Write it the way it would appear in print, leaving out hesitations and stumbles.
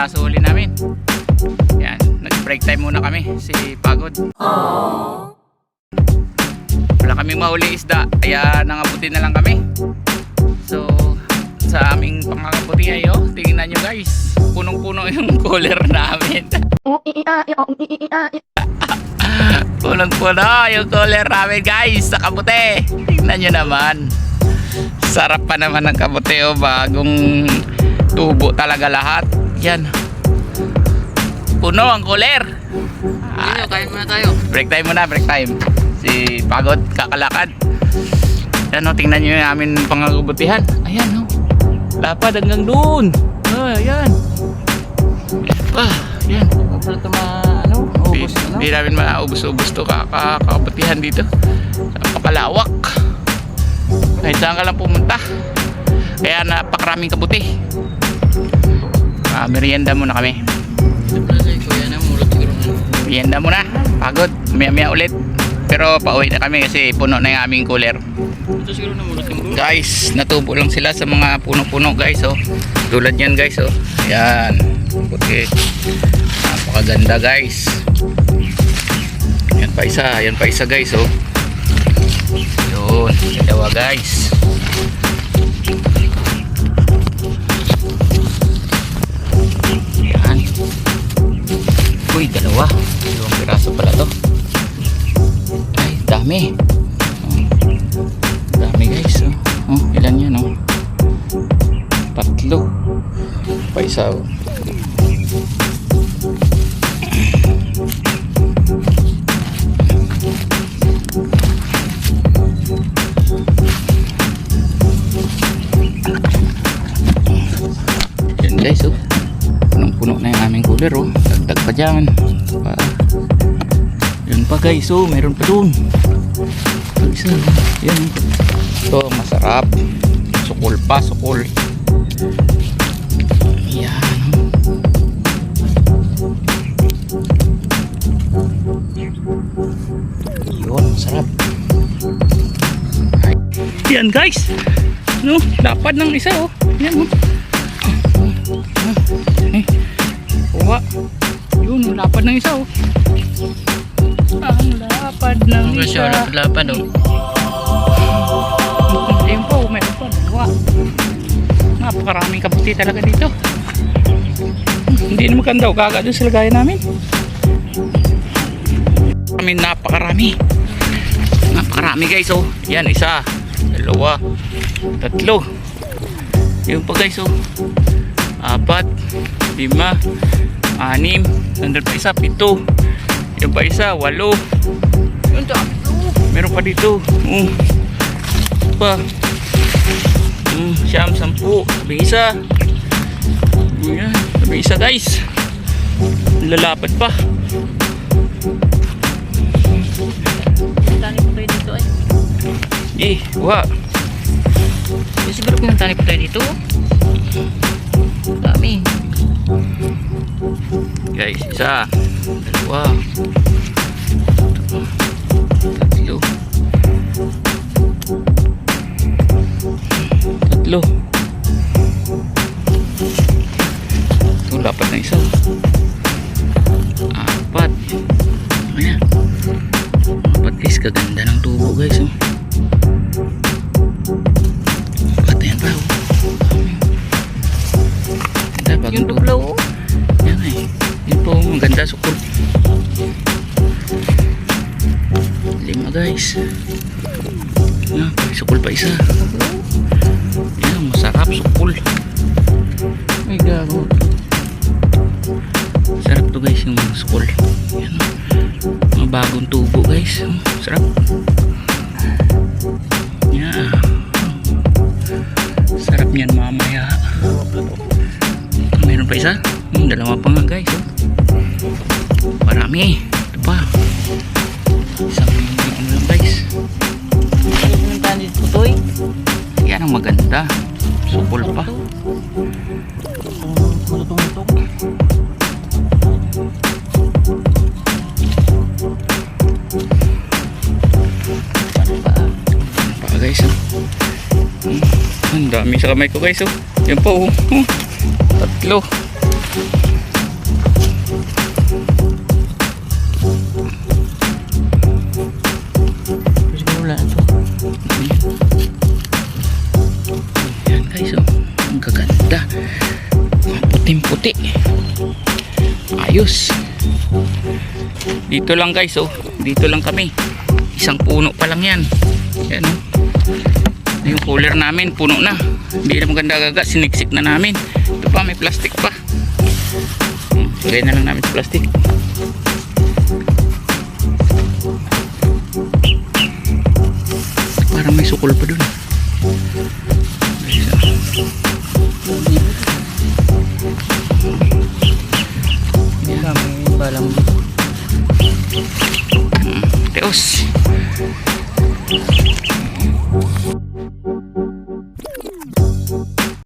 piraso huli namin. Yan, nag-break time muna kami. Si Pagod. Wala kaming mahuli isda, kaya nangabuti na lang kami. So, sa aming pangangabuti ay tingnan nyo guys, punong-puno yung cooler namin. Punong-puno yung cooler namin guys sa kabuti. Tingnan nyo naman. Sarap pa naman ng kabuti, bagong tubo talaga lahat. Yan, puno ang cooler. Kain muna tayo. Break time muna, break time. Si Pagod kakalakad. Yan tingnan nyo yung aming pangagubutihan. Ayan lapad hanggang doon. Ayan. Yan. Hindi namin maubos-ubos to kakabutihan dito. Napakalawak. Kahit saan ka lang pumunta. Kaya napakaraming kabuti. Merienda muna kami. Merienda muna. Pagod. Maya ulit. Pero pauwi na kami kasi puno na yung aming cooler. Guys, natubo lang sila sa mga puno-puno guys. Tulad yan guys. Yan. Okay. Napakaganda guys. Yan pa isa guys. Yun, dalawa guys. Yan. Uy, dalawang piraso pala to. Ay, dami guys. Ilan yan tatlo pa isa. Yan guys, punong-puno na yung aming cooler. Dagdag pa dyan. Yun pa guys, meron pa dun. Isa. Yan. Ito masarap. Sukul pa, sukul. Yan. Yun, masarap. Yan guys. Lapad ng isa Yan kuha. Yun, lapad ng isa Ang lapad ng isa. Lapad Ayun po, meron po. Napakaraming kabuti talaga dito. Hindi na maganda gaga doon sa lagayan namin. Napakarami guys. Yan, isa, dalawa, tatlo. Yun pa guys. 4, 5, 6, nandun pa isa, 7. Yun pa isa, 8. Yun, meron pa dito. Pa. 10, 10. Sabi isa. Yan, sabi isa guys. Lalapad pa. Tani po tayo dito Wah. Siguro kung tani po tayo dito. Dami. Guys, isa, dalawa, tatlo. Ito, lapad na isa. 4. Ayan. 4 guys, kaganda ng tubo guys. 4, ayan pa. Yung dublaw Yan yun po, ang ganda sukul. 5 guys. Yan, sukul pa isa. Yan, masarap sukul. Ay gago. Sarap to guys yung sukul. Yan, mga bagong tubo guys. Sarap. Yan, sarap niyan mamaya. Meron pa isa. Dalawa pa nga guys. Marami. Ito pa. Isang lang guys. Yung tani dito to Yan ang maganda. Sukul pa. Pa guys. Ang dami sa kamay ko guys. Yan po. 3. wala ito. Yan guys, oh. Ang gaganda. Puting-puti. Ayos. Dito lang guys, oh. Dito lang kami. Isang puno pa lang yan. Yan, oh. Yung cooler namin, puno na. Hindi na maganda gaga, siniksik na namin. Ito pa, may plastic pa. Lagay na lang namin sa plastic. Parang may sukol pa dun. May balang Teos.